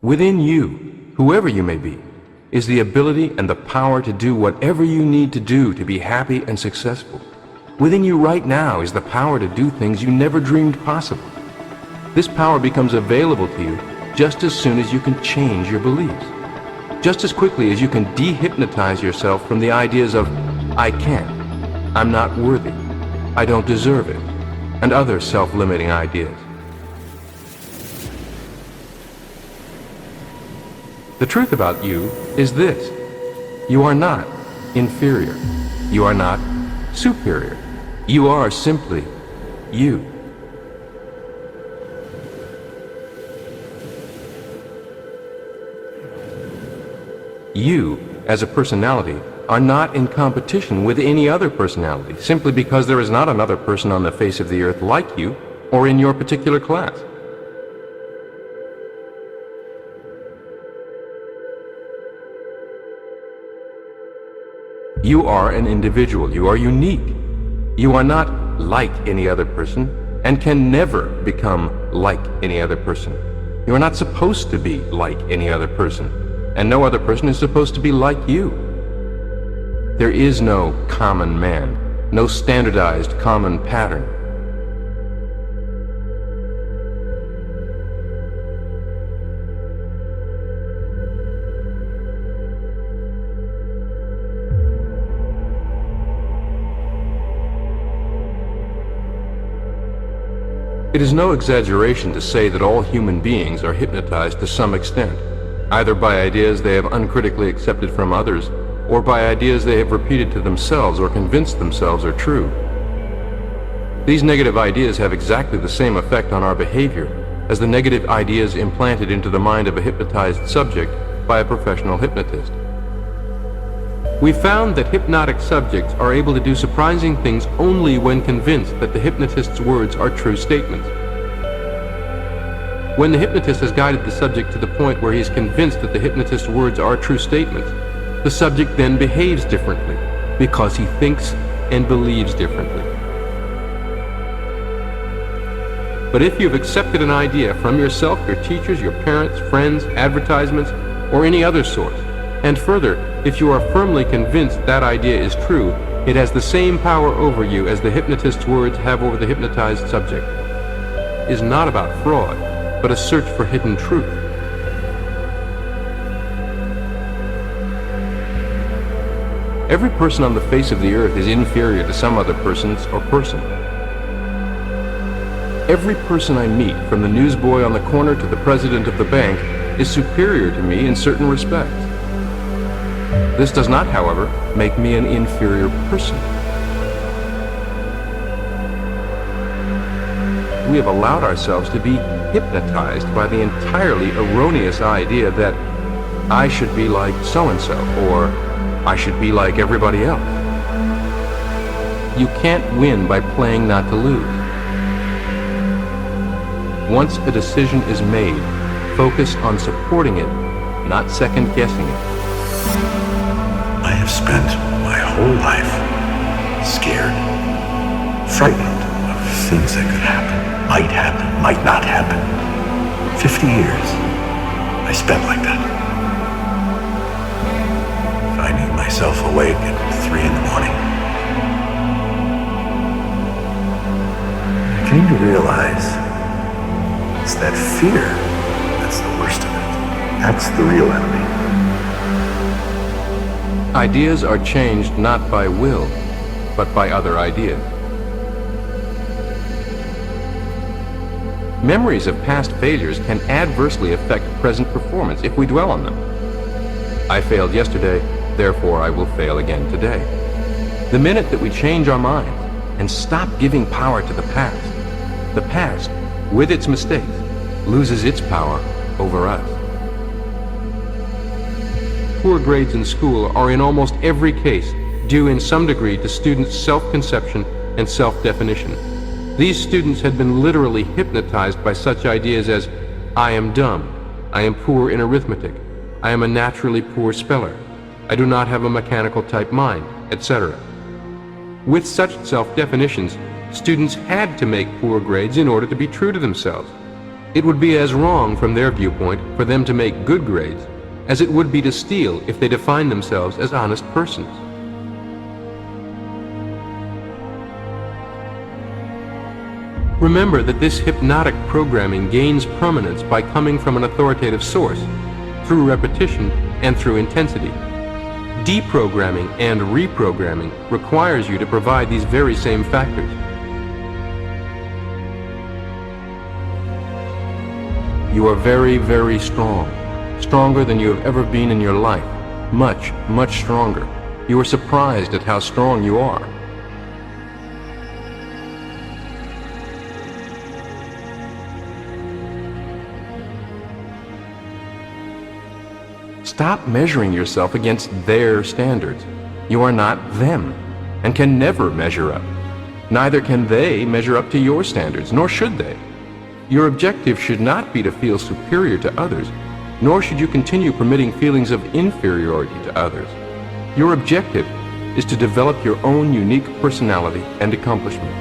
Within you, whoever you may be, is the ability and the power to do whatever you need to do to be happy and successful. Within you right now is the power to do things you never dreamed possible. This power becomes available to you just as soon as you can change your beliefs. Just as quickly as you can dehypnotize yourself from the ideas of, I can't, I'm not worthy, I don't deserve it, and other self-limiting ideas. The truth about you is this: you are not inferior. You are not superior. You are simply you. You, as a personality, are not in competition with any other personality, simply because there is not another person on the face of the earth like you or in your particular class. You are an individual. You are unique. You are not like any other person and can never become like any other person. You are not supposed to be like any other person, and no other person is supposed to be like you. There is no common man, no standardized common pattern. It is no exaggeration to say that all human beings are hypnotized to some extent, either by ideas they have uncritically accepted from others, or by ideas they have repeated to themselves or convinced themselves are true. These negative ideas have exactly the same effect on our behavior as the negative ideas implanted into the mind of a hypnotized subject by a professional hypnotist. We found that hypnotic subjects are able to do surprising things only when convinced that the hypnotist's words are true statements. When the hypnotist has guided the subject to the point where he is convinced that the hypnotist's words are true statements, the subject then behaves differently because he thinks and believes differently. But if you've accepted an idea from yourself, your teachers, your parents, friends, advertisements, or any other source, and further, if you are firmly convinced that idea is true, it has the same power over you as the hypnotist's words have over the hypnotized subject. It is not about fraud, but a search for hidden truth. Every person on the face of the earth is inferior to some other persons or person. Every person I meet, from the newsboy on the corner to the president of the bank, is superior to me in certain respects. This does not, however, make me an inferior person. We have allowed ourselves to be hypnotized by the entirely erroneous idea that I should be like so-and-so, or I should be like everybody else. You can't win by playing not to lose. Once a decision is made, focus on supporting it, not second-guessing it. I have spent my whole life scared, frightened of things that could happen, might not happen. 50 years I spent like that. Finding myself awake at 3 in the morning. I came to realize it's that fear that's the worst of it. That's the real enemy. Ideas are changed not by will, but by other ideas. Memories of past failures can adversely affect present performance if we dwell on them. I failed yesterday, therefore I will fail again today. The minute that we change our minds and stop giving power to the past, with its mistakes, loses its power over us. Poor grades in school are in almost every case due in some degree to students' self-conception and self-definition. These students had been literally hypnotized by such ideas as, I am dumb, I am poor in arithmetic, I am a naturally poor speller, I do not have a mechanical type mind, etc. With such self-definitions, students had to make poor grades in order to be true to themselves. It would be as wrong from their viewpoint for them to make good grades as it would be to steal if they define themselves as honest persons. Remember that this hypnotic programming gains permanence by coming from an authoritative source, through repetition and through intensity. Deprogramming and reprogramming requires you to provide these very same factors. You are very, very strong, stronger than you have ever been in your life, much, much stronger. You are surprised at how strong you are. Stop measuring yourself against their standards. You are not them, and can never measure up. Neither can they measure up to your standards, nor should they. Your objective should not be to feel superior to others, nor should you continue permitting feelings of inferiority to others. Your objective is to develop your own unique personality and accomplishment.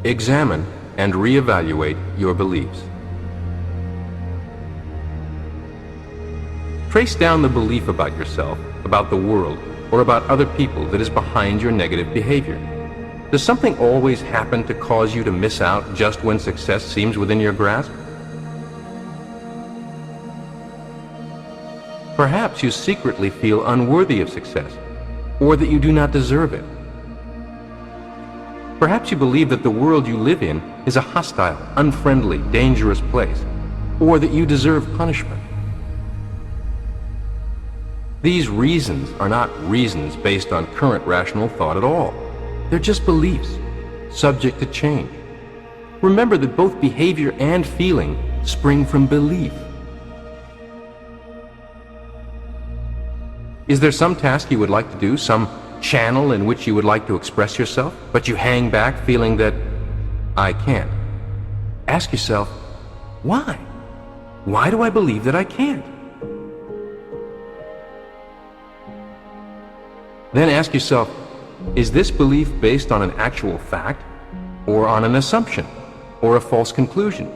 Examine and reevaluate your beliefs. Trace down the belief about yourself, about the world, or about other people that is behind your negative behavior. Does something always happen to cause you to miss out just when success seems within your grasp? Perhaps you secretly feel unworthy of success, or that you do not deserve it. Perhaps you believe that the world you live in is a hostile, unfriendly, dangerous place, or that you deserve punishment. These reasons are not reasons based on current rational thought at all. They're just beliefs, subject to change. Remember that both behavior and feeling spring from belief. Is there some task you would like to do, some channel in which you would like to express yourself, but you hang back feeling that, I can't? Ask yourself, why? Why do I believe that I can't? Then ask yourself, is this belief based on an actual fact, or on an assumption, or a false conclusion?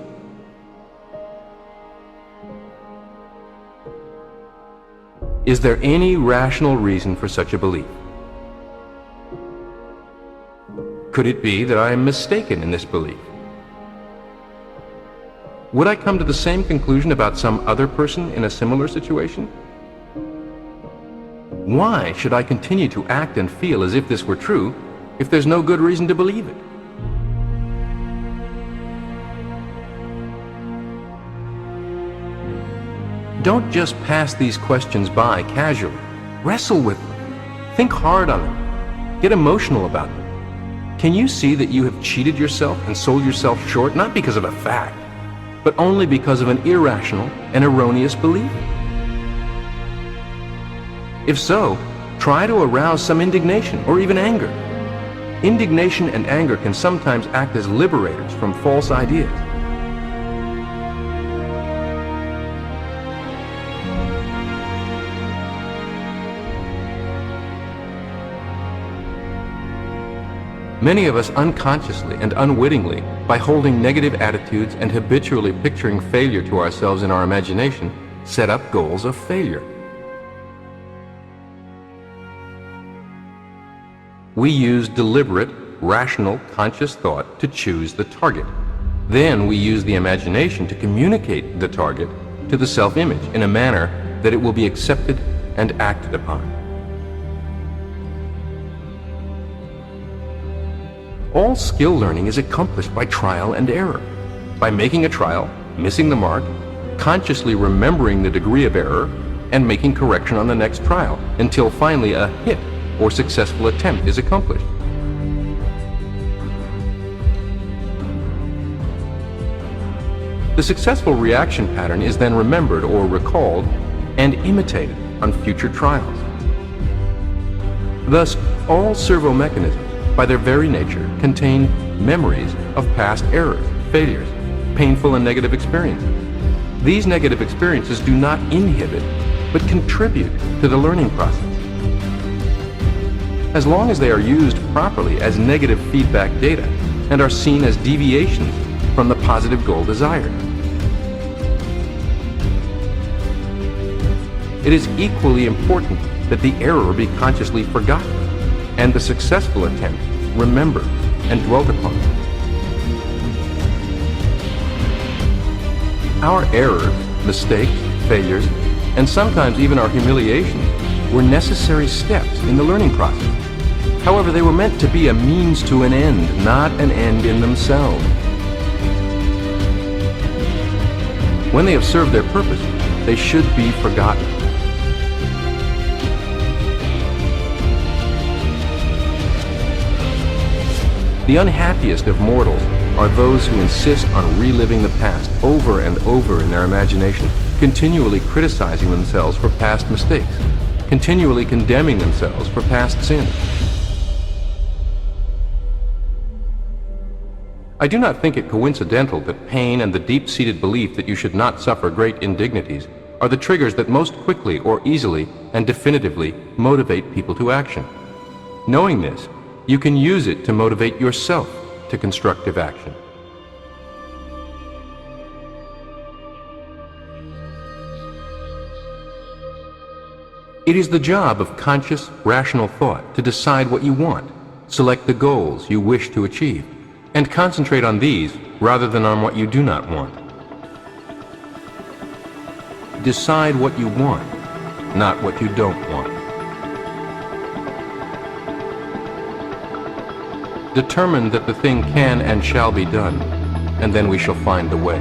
Is there any rational reason for such a belief? Could it be that I am mistaken in this belief? Would I come to the same conclusion about some other person in a similar situation? Why should I continue to act and feel as if this were true if there's no good reason to believe it? Don't just pass these questions by casually. Wrestle with them. Think hard on them. Get emotional about them. Can you see that you have cheated yourself and sold yourself short, not because of a fact, but only because of an irrational and erroneous belief? If so, try to arouse some indignation or even anger. Indignation and anger can sometimes act as liberators from false ideas. Many of us unconsciously and unwittingly, by holding negative attitudes and habitually picturing failure to ourselves in our imagination, set up goals of failure. We use deliberate, rational, conscious thought to choose the target. Then we use the imagination to communicate the target to the self-image in a manner that it will be accepted and acted upon. All skill learning is accomplished by trial and error. By making a trial, missing the mark, consciously remembering the degree of error, and making correction on the next trial, until finally a hit or successful attempt is accomplished. The successful reaction pattern is then remembered or recalled and imitated on future trials. Thus, all servo mechanisms, by their very nature, contain memories of past errors, failures, painful and negative experiences. These negative experiences do not inhibit, but contribute to the learning process. As long as they are used properly as negative feedback data and are seen as deviations from the positive goal desired. It is equally important that the error be consciously forgotten and the successful attempt remembered and dwelt upon. Our errors, mistakes, failures, and sometimes even our humiliations were necessary steps in the learning process. However, they were meant to be a means to an end, not an end in themselves. When they have served their purpose, they should be forgotten. The unhappiest of mortals are those who insist on reliving the past over and over in their imagination, continually criticizing themselves for past mistakes, continually condemning themselves for past sins. I do not think it coincidental that pain and the deep-seated belief that you should not suffer great indignities are the triggers that most quickly or easily and definitively motivate people to action. Knowing this, you can use it to motivate yourself to constructive action. It is the job of conscious, rational thought to decide what you want, select the goals you wish to achieve, and concentrate on these rather than on what you do not want. Decide what you want, not what you don't want. Determine that the thing can and shall be done, and then we shall find the way.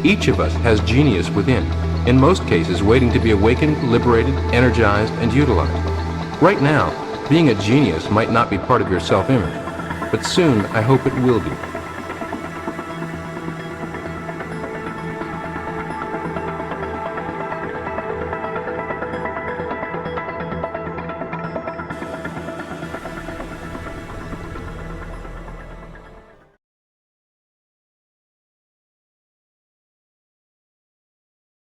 Each of us has genius within, in most cases waiting to be awakened, liberated, energized, and utilized. Right now, being a genius might not be part of your self-image, but soon I hope it will be.